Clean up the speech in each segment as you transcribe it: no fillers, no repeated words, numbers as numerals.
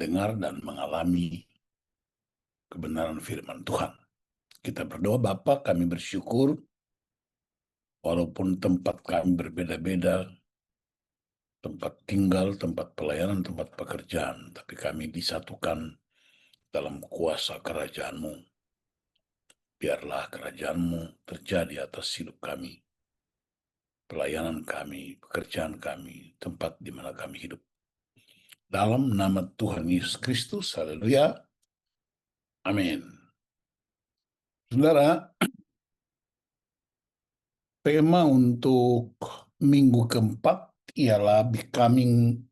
mendengar dan mengalami kebenaran firman Tuhan. Kita berdoa, Bapa, kami bersyukur walaupun tempat kami berbeda-beda, tempat tinggal, tempat pelayanan, tempat pekerjaan, tapi kami disatukan dalam kuasa kerajaan-Mu. Biarlah kerajaan-Mu terjadi atas hidup kami, pelayanan kami, pekerjaan kami, tempat di mana kami hidup. Dalam nama Tuhan Yesus Kristus, haleluya, amin. Saudara, tema untuk minggu keempat ialah Becoming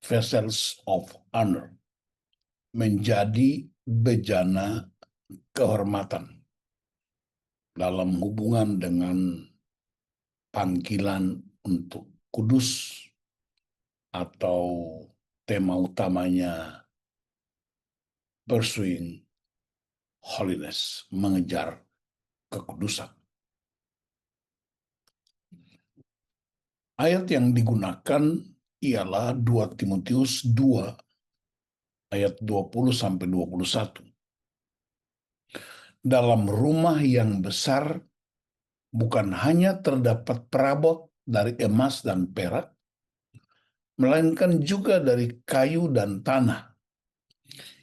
Vessels of Honor, menjadi bejana kehormatan dalam hubungan dengan panggilan untuk kudus, atau tema utamanya Pursuing Holiness, mengejar kekudusan. Ayat yang digunakan ialah 2 Timotius 2 ayat 20-21. Dalam rumah yang besar bukan hanya terdapat perabot dari emas dan perak, melainkan juga dari kayu dan tanah.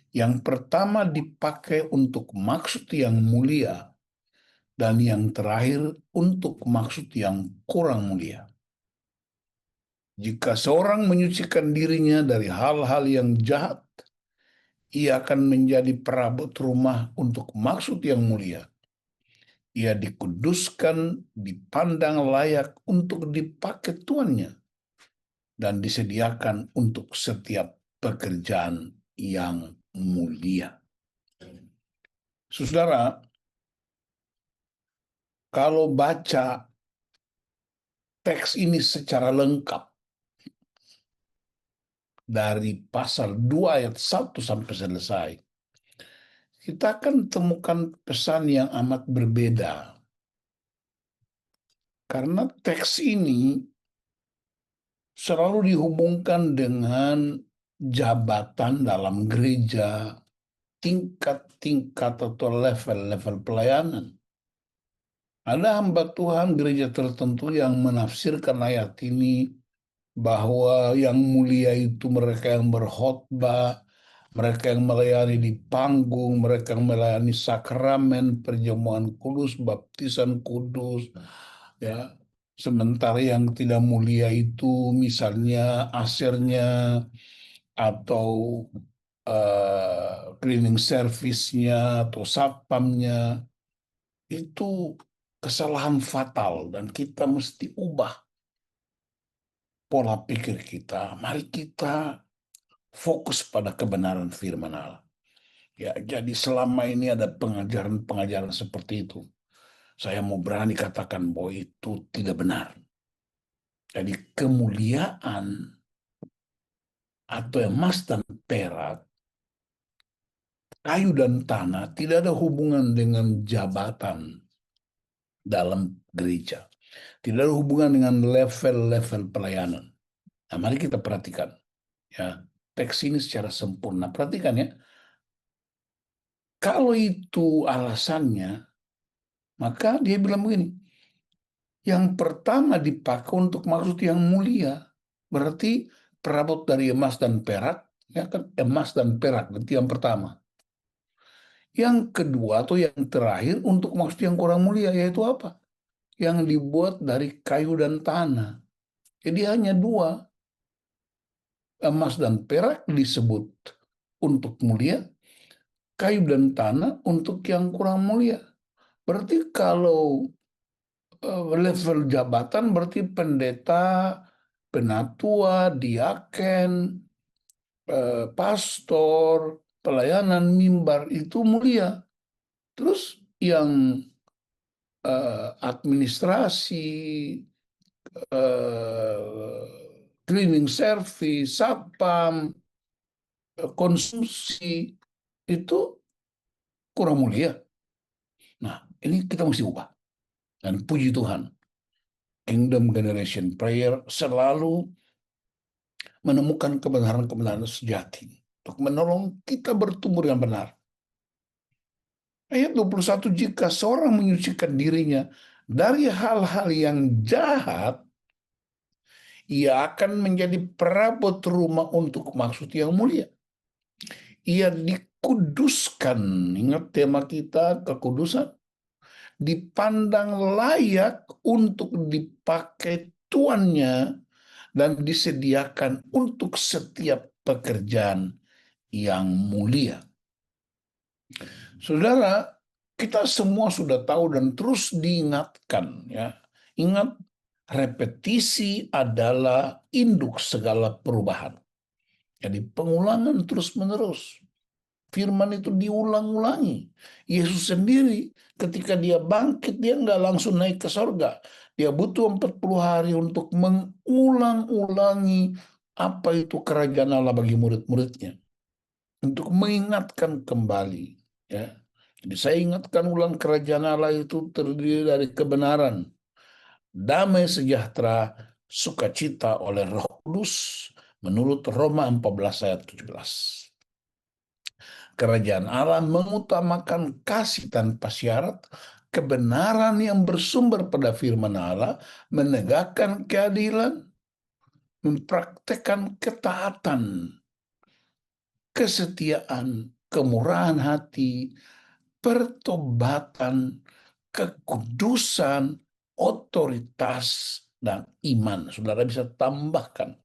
Yang pertama dipakai untuk maksud yang mulia, dan yang terakhir untuk maksud yang kurang mulia. Jika seorang menyucikan dirinya dari hal-hal yang jahat, ia akan menjadi perabot rumah untuk maksud yang mulia. Ia dikuduskan, dipandang layak untuk dipakai tuannya, dan disediakan untuk setiap pekerjaan yang mulia. Saudara, kalau baca teks ini secara lengkap, dari pasal 2 ayat 1 sampai selesai, kita akan temukan pesan yang amat berbeda. Karena teks ini selalu dihubungkan dengan jabatan dalam gereja, tingkat-tingkat atau level-level pelayanan. Ada hamba Tuhan gereja tertentu yang menafsirkan ayat ini bahwa yang mulia itu mereka yang berkhotbah, mereka yang melayani di panggung, mereka yang melayani sakramen, perjamuan kudus, baptisan kudus, ya. Sementara yang tidak mulia itu misalnya asernya atau cleaning service-nya atau satpamnya, itu kesalahan fatal dan kita mesti ubah pola pikir kita. Mari kita fokus pada kebenaran firman Allah. Ya, jadi selama ini ada pengajaran-pengajaran seperti itu, saya mau berani katakan bahwa itu tidak benar. Jadi kemuliaan atau emas dan perak, kayu dan tanah tidak ada hubungan dengan jabatan dalam gereja. Tidak ada hubungan dengan level-level pelayanan. Nah, mari kita perhatikan ya teks ini secara sempurna. Perhatikan ya. Kalau itu alasannya, maka dia bilang begini, yang pertama dipakai untuk maksud yang mulia. Berarti perabot dari emas dan perak, ya kan, emas dan perak, berarti yang pertama. Yang kedua atau yang terakhir untuk maksud yang kurang mulia, yaitu apa? Yang dibuat dari kayu dan tanah. Jadi hanya dua, emas dan perak disebut untuk mulia, kayu dan tanah untuk yang kurang mulia. Berarti kalau level jabatan berarti pendeta, penatua, diaken, pastor, pelayanan mimbar itu mulia. Terus yang administrasi, cleaning service, satpam, konsumsi itu kurang mulia. Nah, ini kita mesti ubah. Dan puji Tuhan, Kingdom Generation Prayer selalu menemukan kebenaran-kebenaran sejati. untuk menolong kita bertumbuh dengan benar. Ayat 21, jika seorang menyucikan dirinya dari hal-hal yang jahat, ia akan menjadi perabot rumah untuk maksud yang mulia. Ia dikuduskan, ingat tema kita kekudusan, dipandang layak untuk dipakai tuannya dan disediakan untuk setiap pekerjaan yang mulia. Saudara, kita semua sudah tahu dan terus diingatkan, ya. Ingat, repetisi adalah induk segala perubahan. Jadi pengulangan terus-menerus. Firman itu diulang-ulangi. Yesus sendiri ketika dia bangkit, dia nggak langsung naik ke sorga. Dia butuh 40 hari untuk mengulang-ulangi apa itu kerajaan Allah bagi murid-muridnya. Untuk mengingatkan kembali. Ya. Jadi saya ingatkan ulang, kerajaan Allah itu terdiri dari kebenaran, damai sejahtera, sukacita oleh Roh Kudus, menurut Roma 14 ayat 17. Kerajaan Allah mengutamakan kasih tanpa syarat, kebenaran yang bersumber pada firman Allah, menegakkan keadilan, mempraktekkan ketaatan, kesetiaan, kemurahan hati, pertobatan, kekudusan, otoritas, dan iman. Saudara bisa tambahkan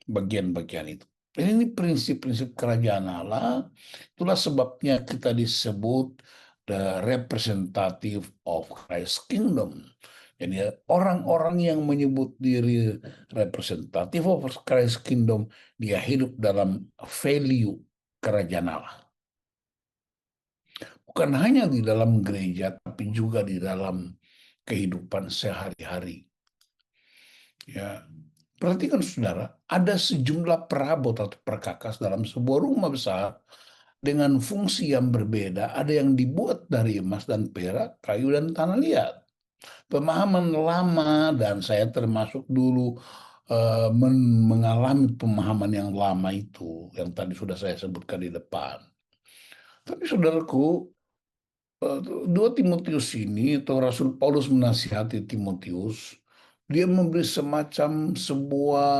bagian-bagian itu. Ini prinsip-prinsip kerajaan Allah. Itulah sebabnya kita disebut the representative of Christ's kingdom. Jadi orang-orang yang menyebut diri representative of Christ's kingdom, dia hidup dalam value kerajaan Allah. Bukan hanya di dalam gereja, tapi juga di dalam kehidupan sehari-hari. Ya, perhatikan saudara, ada sejumlah perabot atau perkakas dalam sebuah rumah besar dengan fungsi yang berbeda. Ada yang dibuat dari emas dan perak, kayu dan tanah liat. Pemahaman lama, dan saya termasuk dulu mengalami pemahaman yang lama itu, yang tadi sudah saya sebutkan di depan. Tapi saudaraku, 2 Timotius ini, atau Rasul Paulus menasihati Timotius, dia memberi semacam sebuah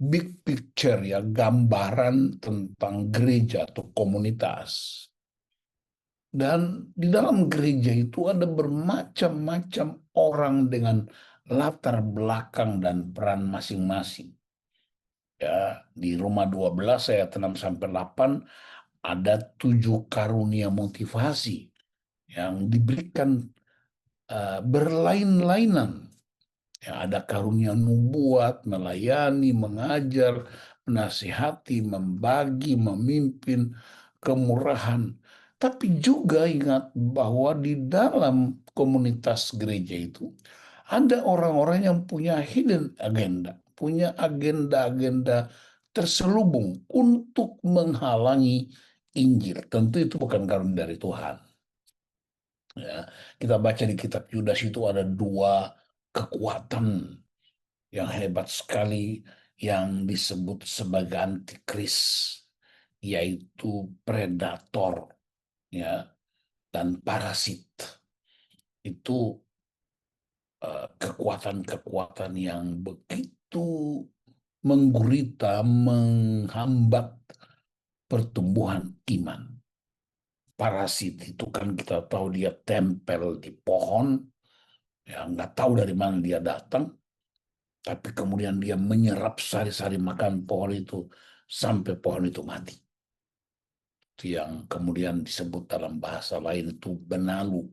big picture, ya, gambaran tentang gereja atau komunitas. Dan di dalam gereja itu ada bermacam-macam orang dengan latar belakang dan peran masing-masing. Ya, di Roma 12 ayat 6 sampai 8 ada 7 karunia motivasi yang diberikan berlain-lainan. Ya, ada karunia nubuat, melayani, mengajar, menasihati, membagi, memimpin, kemurahan. Tapi juga ingat bahwa di dalam komunitas gereja itu ada orang-orang yang punya hidden agenda, punya agenda-agenda terselubung untuk menghalangi Injil. Tentu itu bukan karunia dari Tuhan. Ya, kita baca di kitab Yudas itu ada 2 kekuatan yang hebat sekali yang disebut sebagai antikris, yaitu predator, ya, dan parasit. Itu kekuatan-kekuatan yang begitu menggurita, menghambat pertumbuhan iman. Parasit itu kan kita tahu dia tempel di pohon, ya nggak tahu dari mana dia datang, tapi kemudian dia menyerap sari-sari makan pohon itu sampai pohon itu mati. Itu yang kemudian disebut dalam bahasa lain itu benalu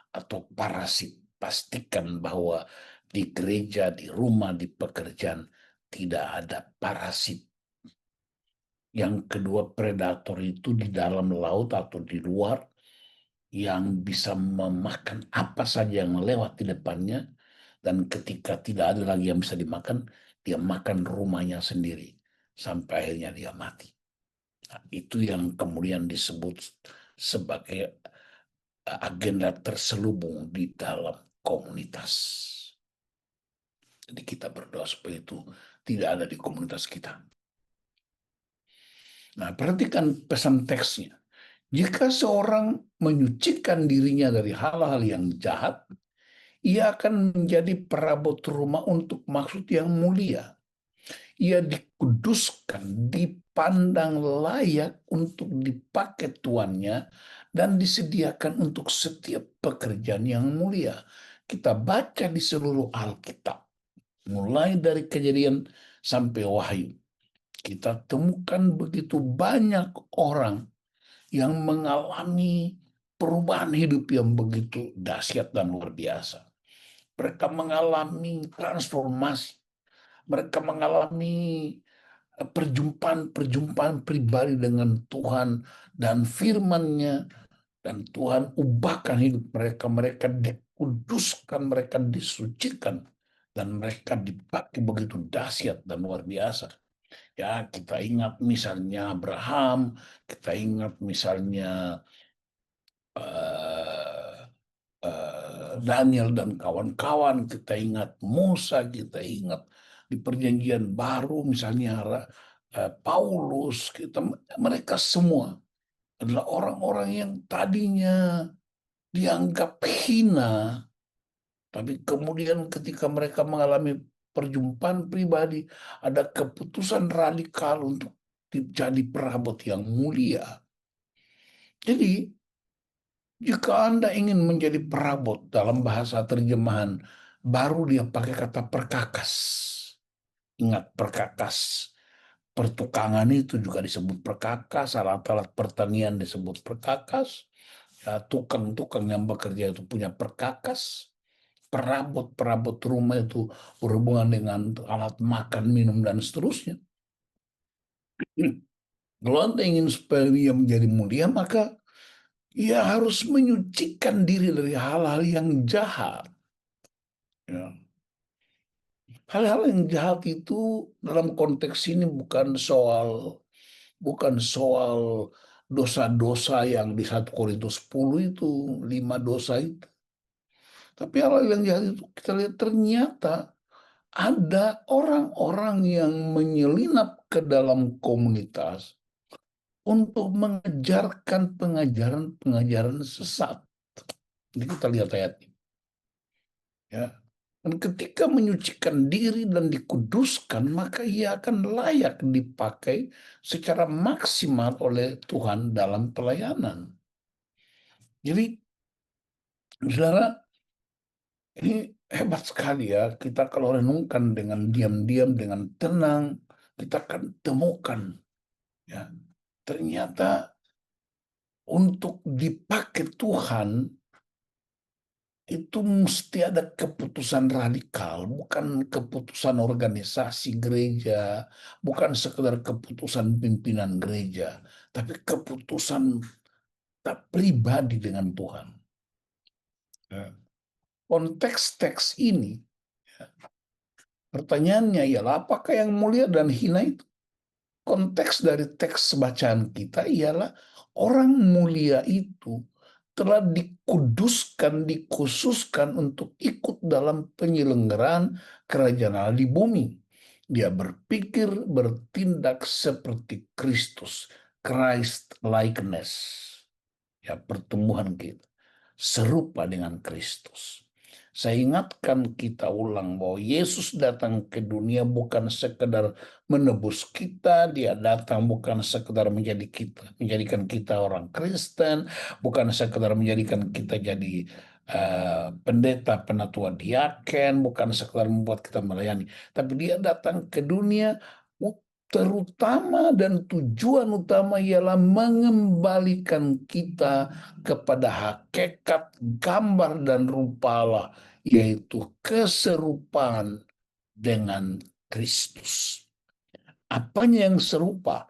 atau parasit. Pastikan bahwa di gereja, di rumah, di pekerjaan tidak ada parasit. Yang kedua, predator itu di dalam laut atau di luar yang bisa memakan apa saja yang lewat di depannya, dan ketika tidak ada lagi yang bisa dimakan, dia makan rumahnya sendiri sampai akhirnya dia mati. Nah, itu yang kemudian disebut sebagai agenda terselubung di dalam komunitas. Jadi kita berdoa supaya itu tidak ada di komunitas kita. Nah, perhatikan pesan teksnya. Jika seorang menyucikan dirinya dari hal-hal yang jahat, ia akan menjadi perabot rumah untuk maksud yang mulia. Ia dikuduskan, dipandang layak untuk dipakai tuannya, dan disediakan untuk setiap pekerjaan yang mulia. Kita baca di seluruh Alkitab, mulai dari Kejadian sampai Wahyu. Kita temukan begitu banyak orang yang mengalami perubahan hidup yang begitu dahsyat dan luar biasa. Mereka mengalami transformasi. Mereka mengalami perjumpaan-perjumpaan pribadi dengan Tuhan dan firman-Nya, dan Tuhan ubahkan hidup mereka. Mereka dikuduskan, mereka disucikan, dan mereka dipakai begitu dahsyat dan luar biasa. Ya, kita ingat misalnya Abraham, kita ingat misalnya eh, Daniel dan kawan-kawan, kita ingat Musa, kita ingat di Perjanjian Baru misalnya Paulus, mereka semua adalah orang-orang yang tadinya dianggap hina, tapi kemudian ketika mereka mengalami perjumpaan pribadi, ada keputusan radikal untuk jadi perabot yang mulia. Jadi jika Anda ingin menjadi perabot, dalam bahasa terjemahan baru dia pakai kata perkakas. Ingat, perkakas. Pertukangan itu juga disebut perkakas, alat-alat pertanian disebut perkakas. Ya, tukang-tukang yang bekerja itu punya perkakas. Perabot-perabot rumah itu berhubungan dengan alat makan, minum, dan seterusnya. Kalau Anda ingin supaya dia menjadi mulia, maka ia harus menyucikan diri dari hal-hal yang jahat. Ya. Hal-hal yang jahat itu dalam konteks ini bukan soal dosa-dosa yang di 1 Korintus 10 itu, 5 dosa itu. Tapi hal-hal yang jahat itu kita lihat ternyata ada orang-orang yang menyelinap ke dalam komunitas untuk mengajarkan pengajaran-pengajaran sesat. Jadi kita lihat ayat ini. Ya. Dan ketika menyucikan diri dan dikuduskan, maka ia akan layak dipakai secara maksimal oleh Tuhan dalam pelayanan. Jadi, saudara, ini hebat sekali ya. Kita kalau renungkan dengan diam-diam, dengan tenang, kita akan temukan ya. Ternyata untuk dipakai Tuhan itu mesti ada keputusan radikal, bukan keputusan organisasi gereja, bukan sekedar keputusan pimpinan gereja, tapi keputusan tak pribadi dengan Tuhan. Ya. Konteks teks ini, pertanyaannya ialah apakah yang mulia dan hina itu? Konteks dari teks bacaan kita ialah orang mulia itu telah dikuduskan, dikhususkan untuk ikut dalam penyelenggaraan kerajaan Allah di bumi. Dia berpikir, bertindak seperti Kristus, Christ likeness. Ya, pertumbuhan kita serupa dengan Kristus. Saya ingatkan kita ulang bahwa Yesus datang ke dunia bukan sekedar menebus kita, dia datang bukan sekedar menjadikan kita orang Kristen, bukan sekedar menjadikan kita jadi pendeta, penatua, diaken, bukan sekedar membuat kita melayani, tapi dia datang ke dunia terutama dan tujuan utama ialah mengembalikan kita kepada hakikat gambar dan rupa Allah, yaitu keserupaan dengan Kristus. Apanya yang serupa?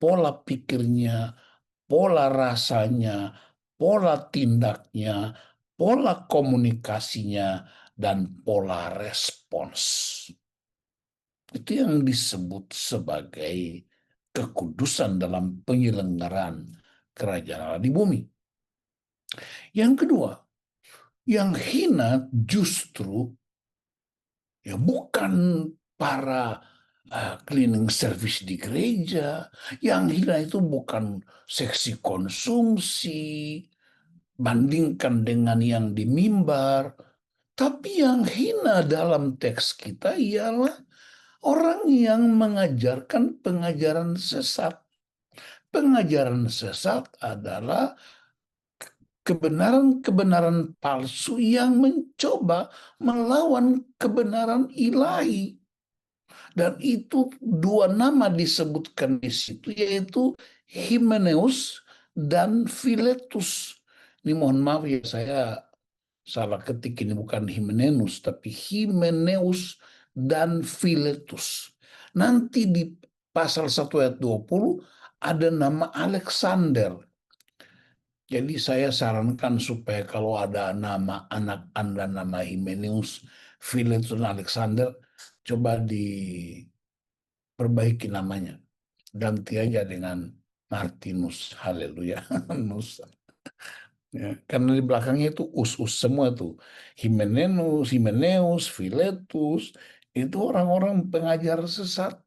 Pola pikirnya, pola rasanya, pola tindaknya, pola komunikasinya, dan pola respons. Itu yang disebut sebagai kekudusan dalam penyelenggaraan kerajaan Allah di bumi. Yang kedua, yang hina justru ya bukan para cleaning service di gereja. Yang hina itu bukan seksi konsumsi, bandingkan dengan yang di mimbar. Tapi yang hina dalam teks kita ialah orang yang mengajarkan pengajaran sesat. Pengajaran sesat adalah kebenaran-kebenaran palsu yang mencoba melawan kebenaran ilahi. Dan itu dua nama disebutkan di situ, yaitu Himeneus dan Philetus. Ini mohon maaf ya, saya salah ketik, ini bukan Himenenus, tapi Himeneus dan Philetus. Nanti di pasal 1 ayat 20 ada nama Alexander. Jadi saya sarankan supaya kalau ada nama anak Anda nama Himeneus, Philetus, dan Alexander, coba diperbaiki namanya. Ganti aja dengan Martinus. Haleluya. Nus. Ya, karena di belakangnya itu us-us semua tuh. Himeneus, Philetus, itu orang-orang pengajar sesat.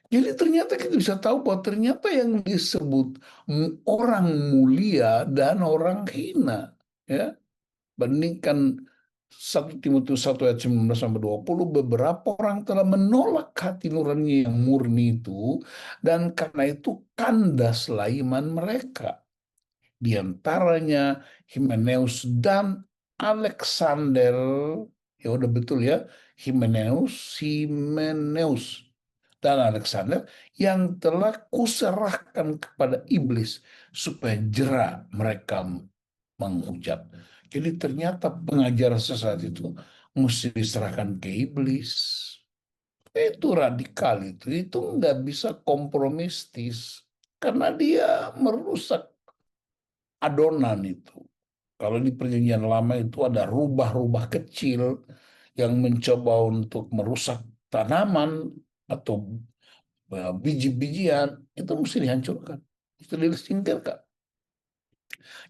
Jadi ternyata kita bisa tahu bahwa ternyata yang disebut orang mulia dan orang hina. Ya, bandingkan 1 Timotius 1 ayat 19 sampai 20, beberapa orang telah menolak hati nurani yang murni itu, dan karena itu kandaslah iman mereka. Di antaranya Himeneus dan Alexander. Ya udah betul ya, Himeneus dan Alexander, yang telah kuserahkan kepada iblis supaya jera mereka menghujat. Jadi ternyata pengajar sesat itu mesti diserahkan ke iblis. Itu radikal, itu nggak bisa kompromistis karena dia merusak adonan itu. Kalau di perjanjian lama itu ada rubah-rubah kecil yang mencoba untuk merusak tanaman atau biji-bijian, itu mesti dihancurkan, mesti disingkirkan.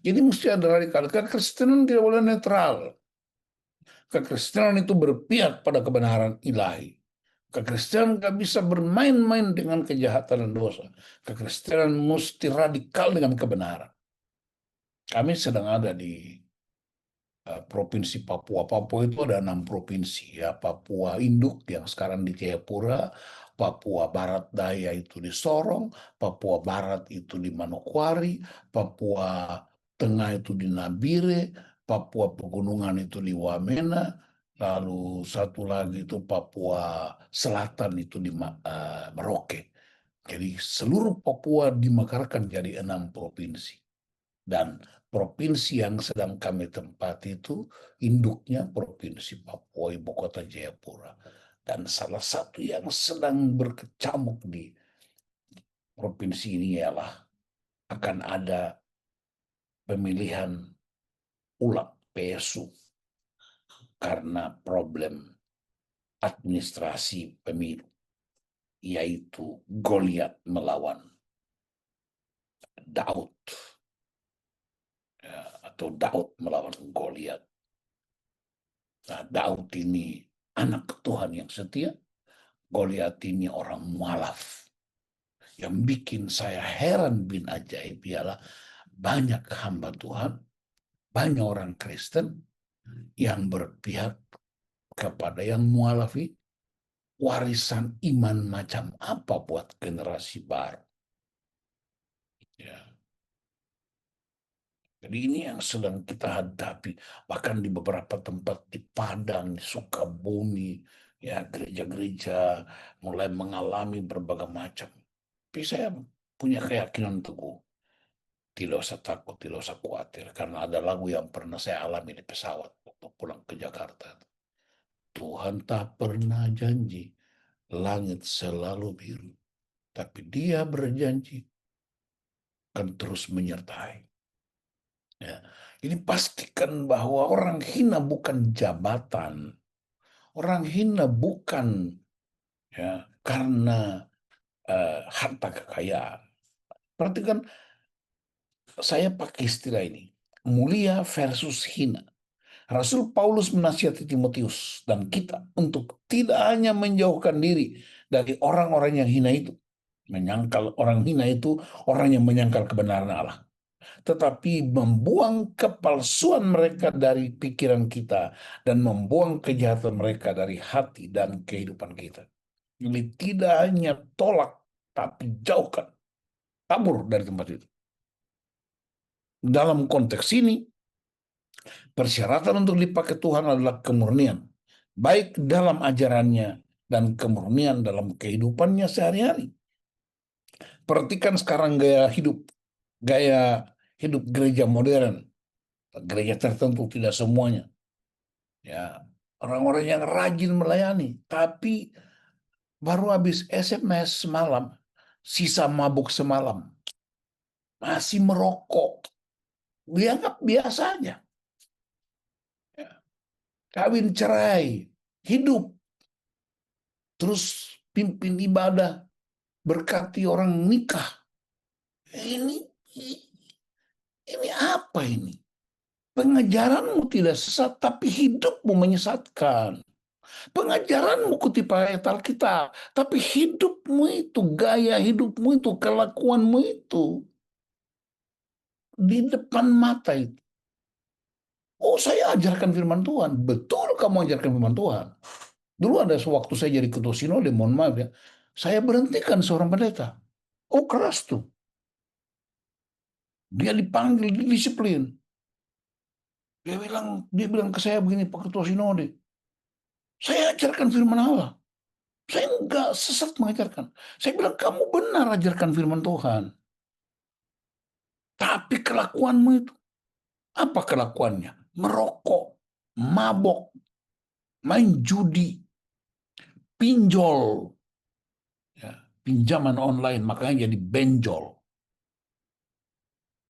Jadi mesti ada radikal. Kekristenan tidak boleh netral. Kekristenan itu berpihak pada kebenaran ilahi. Kekristenan nggak bisa bermain-main dengan kejahatan dan dosa. Kekristenan mesti radikal dengan kebenaran. Kami sedang ada di Provinsi Papua. Papua itu ada 6 provinsi ya. Papua Induk yang sekarang di Jayapura, Papua Barat Daya itu di Sorong, Papua Barat itu di Manokwari, Papua Tengah itu di Nabire, Papua Pegunungan itu di Wamena, lalu satu lagi itu Papua Selatan itu di Merauke. Jadi seluruh Papua dimekarkan jadi 6 provinsi. Dan provinsi yang sedang kami tempati itu induknya Provinsi Papua, Ibu Kota Jayapura. Dan salah satu yang sedang berkecamuk di provinsi ini ialah akan ada pemilihan ulang PSU karena problem administrasi pemilu, yaitu Goliat melawan Daud, ya, atau Daud melawan Goliat. Nah, Daud ini anak Tuhan yang setia, Goliat ini orang mualaf. Yang bikin saya heran bin ajaib ialah banyak hamba Tuhan, banyak orang Kristen yang berpihak kepada yang mualafi. Warisan iman macam apa buat generasi baru? Ya. Jadi ini yang sedang kita hadapi, bahkan di beberapa tempat di Padang, Sukabumi, ya gereja-gereja mulai mengalami berbagai macam. Tapi saya punya keyakinan teguh, tidak usah takut, tidak usah khawatir, karena ada lagu yang pernah saya alami di pesawat waktu pulang ke Jakarta. Tuhan tak pernah janji langit selalu biru, tapi Dia berjanji akan terus menyertai. Ya. Ini pastikan bahwa orang hina bukan jabatan. Orang hina bukan ya karena harta kekayaan. Perhatikan, saya pakai istilah ini. Mulia versus hina. Rasul Paulus menasihati Timotius dan kita untuk tidak hanya menjauhkan diri dari orang-orang yang hina itu. Menyangkal orang hina itu orang yang menyangkal kebenaran Allah. Tetapi membuang kepalsuan mereka dari pikiran kita dan membuang kejahatan mereka dari hati dan kehidupan kita. Jadi tidak hanya tolak, tapi jauhkan, tabur dari tempat itu. Dalam konteks ini, persyaratan untuk dipakai Tuhan adalah kemurnian, baik dalam ajarannya dan kemurnian dalam kehidupannya sehari-hari. Perhatikan sekarang gaya hidup gereja modern, gereja tertentu, tidak semuanya. Ya, orang-orang yang rajin melayani, tapi baru habis SMS semalam, sisa mabuk semalam, masih merokok, dianggap biasa aja. Ya, kawin cerai, hidup, terus pimpin ibadah, berkati orang nikah. Ini ini apa ini? Pengajaranmu tidak sesat, tapi hidupmu menyesatkan. Pengajaranmu kutip ayat Alkitab, tapi hidupmu itu, gaya hidupmu itu, kelakuanmu itu di depan mata itu. Oh, saya ajarkan firman Tuhan. Betul kamu ajarkan firman Tuhan. Dulu ada sewaktu saya jadi ketua sinode, mohon maaf ya, saya berhentikan seorang pendeta. Oh, keras tuh. Dia dipanggil, didisiplin. Dia bilang ke saya begini, Pak Ketua Sinode, saya ajarkan firman Allah. Saya enggak sesat mengajarkan. Saya bilang, kamu benar ajarkan firman Tuhan. Tapi kelakuanmu itu, apa kelakuannya? Merokok, mabok, main judi, pinjol, ya, pinjaman online, makanya jadi benjol.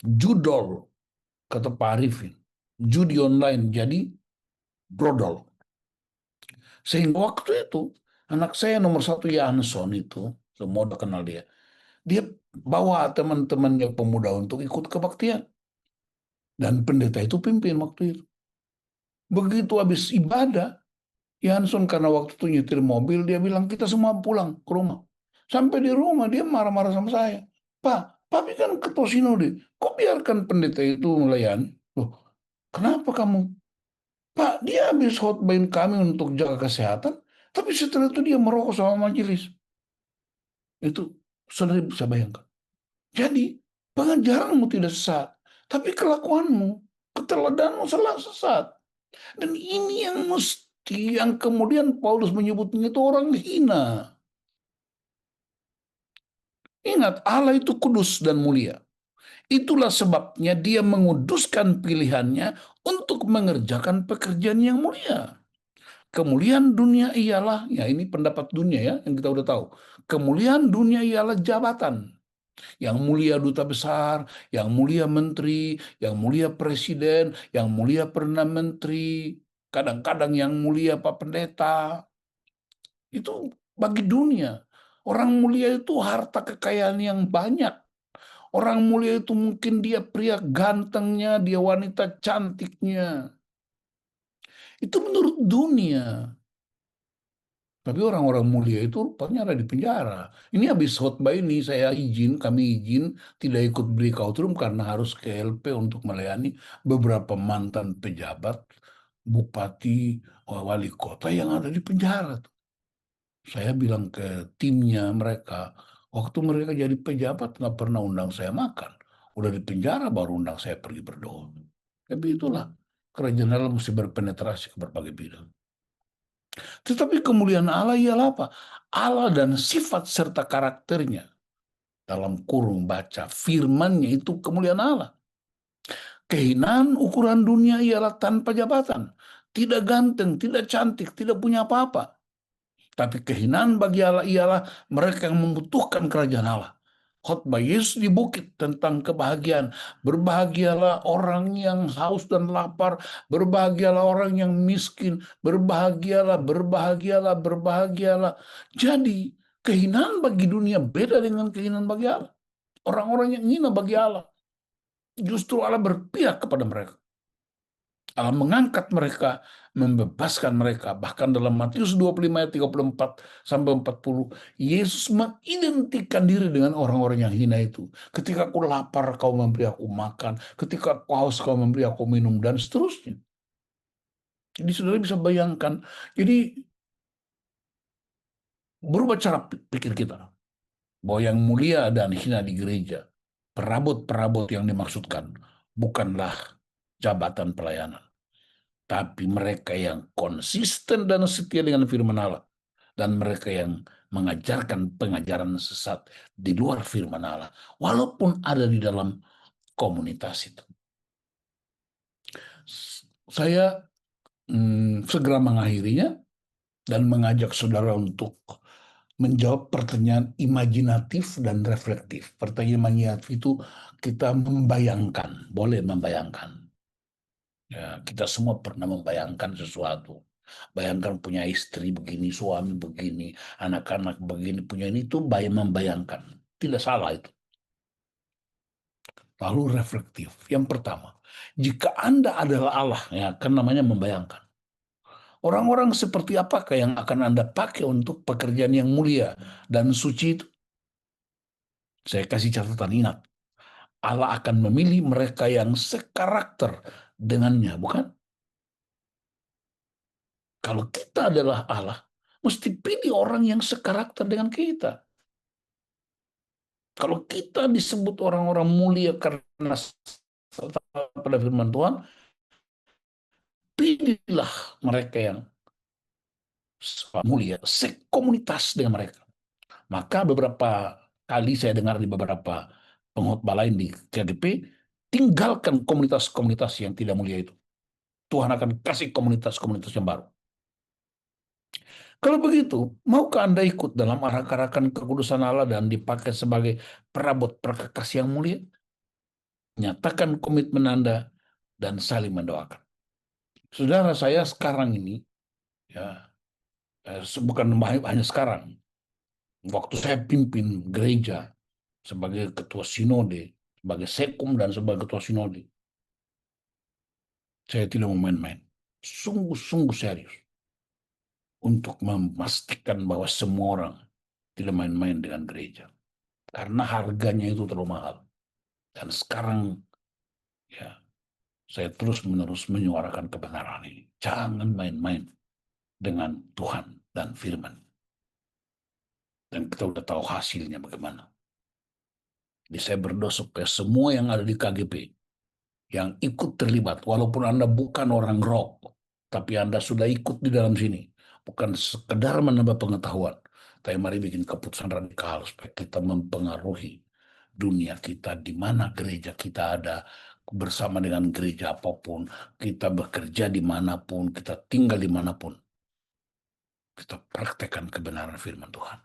Judol, kata Pak Arifin. Judi online jadi brodol. Sehingga waktu itu, anak saya nomor satu Yanson itu, semua udah kenal dia. Dia bawa teman-temannya pemuda untuk ikut kebaktian. Dan pendeta itu pimpin waktu itu. Begitu habis ibadah, Yanson karena waktu itu nyetir mobil, dia bilang kita semua pulang ke rumah. Sampai di rumah dia marah-marah sama saya. Pak, Papi kan ketua sinode, kok biarkan pendeta itu melayani? Loh, kenapa kamu? Pak, dia habis khotbahin kami untuk jaga kesehatan, tapi setelah itu dia merokok sama majelis. Itu saudara bisa bayangkan. Jadi, pengajaranmu tidak sesat, tapi kelakuanmu, keteladaanmu salah sesat. Dan ini yang mesti, yang kemudian Paulus menyebutnya itu orang hina. Ingat, Allah itu kudus dan mulia. Itulah sebabnya dia menguduskan pilihannya untuk mengerjakan pekerjaan yang mulia. Kemuliaan dunia ialah, ya ini pendapat dunia ya, yang kita udah tahu. Kemuliaan dunia ialah jabatan. Yang mulia duta besar, yang mulia menteri, yang mulia presiden, yang mulia perdana menteri, kadang-kadang yang mulia Pak Pendeta. Itu bagi dunia. Orang mulia itu harta kekayaan yang banyak. Orang mulia itu mungkin dia pria gantengnya, dia wanita cantiknya. Itu menurut dunia. Tapi orang-orang mulia itu rupanya ada di penjara. Ini habis khotbah ini kami izin tidak ikut beli kautrum karena harus ke LP untuk melayani beberapa mantan pejabat, bupati, wali kota yang ada di penjara. Saya bilang ke timnya mereka, waktu mereka jadi pejabat nggak pernah undang saya makan. Udah di penjara baru undang saya pergi berdoa. Tapi itulah, kerajaan Allah mesti berpenetrasi ke berbagai bidang. Tetapi kemuliaan Allah ialah apa? Allah dan sifat serta karakternya. Dalam kurung baca firmannya itu kemuliaan Allah. Kehinaan ukuran dunia ialah tanpa jabatan. Tidak ganteng, tidak cantik, tidak punya apa-apa. Tapi kehinaan bagi Allah ialah mereka yang membutuhkan kerajaan Allah. Khotbah Yesus di bukit tentang kebahagiaan. Berbahagialah orang yang haus dan lapar. Berbahagialah orang yang miskin. Berbahagialah, berbahagialah, berbahagialah. Jadi kehinaan bagi dunia beda dengan kehinaan bagi Allah. Orang-orang yang hina bagi Allah. Justru Allah berpihak kepada mereka. Allah mengangkat mereka membebaskan mereka. Bahkan dalam Matius 25 ayat 34 sampai 40, Yesus mengidentikan diri dengan orang-orang yang hina itu. Ketika aku lapar, kau memberi aku makan. Ketika aku haus, kau memberi aku minum, dan seterusnya. Jadi saudara bisa bayangkan. Jadi berubah cara pikir kita. Bahwa yang mulia dan hina di gereja, perabot-perabot yang dimaksudkan, bukanlah jabatan pelayanan, tapi mereka yang konsisten dan setia dengan firman Allah, dan mereka yang mengajarkan pengajaran sesat di luar firman Allah, walaupun ada di dalam komunitas itu. Saya segera mengakhirinya dan mengajak saudara untuk menjawab pertanyaan imajinatif dan reflektif. Pertanyaan imajinatif itu kita membayangkan, boleh membayangkan. Ya, kita semua pernah membayangkan sesuatu. Bayangkan punya istri begini, suami begini, anak-anak begini, punya ini itu membayangkan. Tidak salah itu. Lalu reflektif. Yang pertama, jika Anda adalah Allah, ya kan namanya membayangkan. Orang-orang seperti apakah yang akan Anda pakai untuk pekerjaan yang mulia dan suci itu? Saya kasih catatan, ingat. Allah akan memilih mereka yang sekarakter dengannya, bukan? Kalau kita adalah Allah, mesti pilih orang yang sekarakter dengan kita. Kalau kita disebut orang-orang mulia karena pada firman Tuhan, pilihlah mereka yang mulia, sekomunitas dengan mereka. Maka beberapa kali saya dengar di beberapa pengkhotbah lain di KGP, tinggalkan komunitas-komunitas yang tidak mulia itu. Tuhan akan kasih komunitas-komunitas yang baru. Kalau begitu, maukah Anda ikut dalam arak-arakan kekudusan Allah dan dipakai sebagai perabot perkakas yang mulia? Nyatakan komitmen Anda dan saling mendoakan. Saudara, saya sekarang ini, ya, bukan hanya sekarang, waktu saya pimpin gereja sebagai ketua sinode, sebagai sekum dan sebagai ketua sinode, saya tidak mau main-main. Sungguh-sungguh serius untuk memastikan bahwa semua orang tidak main-main dengan gereja. Karena harganya itu terlalu mahal. Dan sekarang ya saya terus-menerus menyuarakan kebenaran ini. Jangan main-main dengan Tuhan dan firman. Dan kita udah tahu hasilnya bagaimana. Jadi saya berdoa supaya semua yang ada di KGP, yang ikut terlibat, walaupun Anda bukan orang roh, tapi Anda sudah ikut di dalam sini. Bukan sekedar menambah pengetahuan, tapi mari bikin keputusan radikal supaya kita mempengaruhi dunia kita, di mana gereja kita ada, bersama dengan gereja apapun, kita bekerja dimanapun, kita tinggal dimanapun. Kita praktekkan kebenaran firman Tuhan.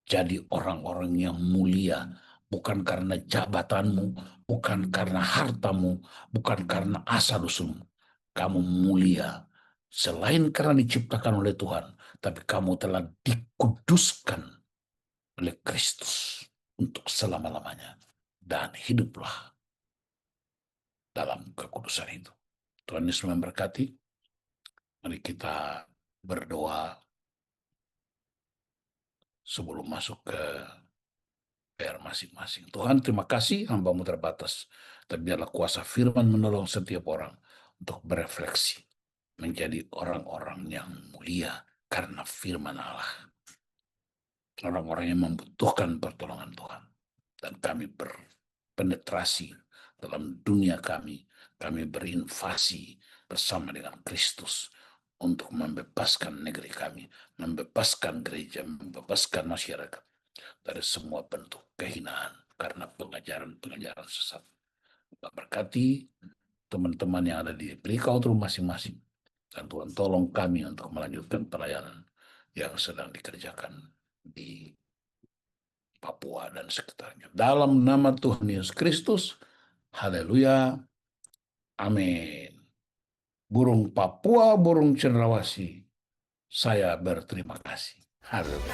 Jadi orang-orang yang mulia, bukan karena jabatanmu, bukan karena hartamu, bukan karena asal usulmu. Kamu mulia selain karena diciptakan oleh Tuhan, tapi kamu telah dikuduskan oleh Kristus untuk selama-lamanya. Dan hiduplah dalam kekudusan itu. Tuhan Yesus memberkati. Mari kita berdoa sebelum masuk ke PR masing-masing. Tuhan, terima kasih, hamba-Mu terbatas. Tapi biarlah kuasa firman menolong setiap orang untuk berefleksi menjadi orang-orang yang mulia karena firman Allah. Orang-orang yang membutuhkan pertolongan Tuhan. Dan kami berpenetrasi dalam dunia kami. Kami berinvasi bersama dengan Kristus untuk membebaskan negeri kami, membebaskan gereja, membebaskan masyarakat dari semua bentuk kehinaan karena pengajaran-pengajaran sesat. Berkati teman-teman yang ada di breakout room masing-masing. Dan Tuhan tolong kami untuk melanjutkan pelayanan yang sedang dikerjakan di Papua dan sekitarnya. Dalam nama Tuhan Yesus Kristus, haleluya, amin. Burung Papua, burung cenderawasih, saya berterima kasih. Haleluya.